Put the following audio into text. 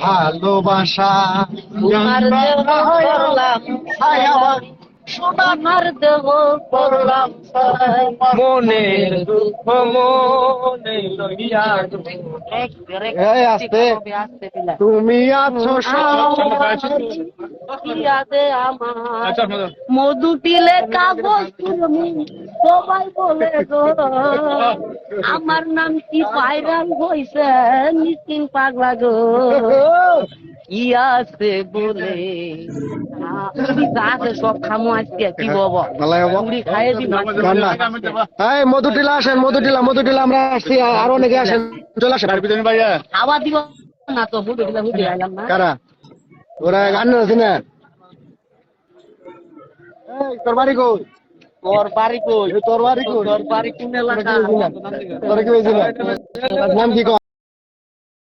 ভালোবাসা তোমার দেহ করলাম সোনার দেহ করলাম মনের দুঃখ মনে লইয়া এই আস্তে তুমি আছো ইয়াদে আমার মধু পিলে কাগজ তুমি সবাই বলে গো আমার নাম কি ভাইরাল হইছে মিসকিন পাগলা গো ইয়াছে বলে আছে সব খামো আজকে কি বলবো মুড়ি খাইয়ে দিন এই মধুটিলা আসেন মধুটিলা আমরা আসছি আরো অনেকে আসেন চলে আসেন ভাইয়া খাওয়া দিব না তো মধুটিলা বুঝে আইলাম না কারা ওরা গান আছে না এই তোর বাড়ি কই তোর বাড়ি কই তোর বাড়ি কই তোর বাড়ি কোন এলাকা তোর কি হয়েছিল নাম কি কো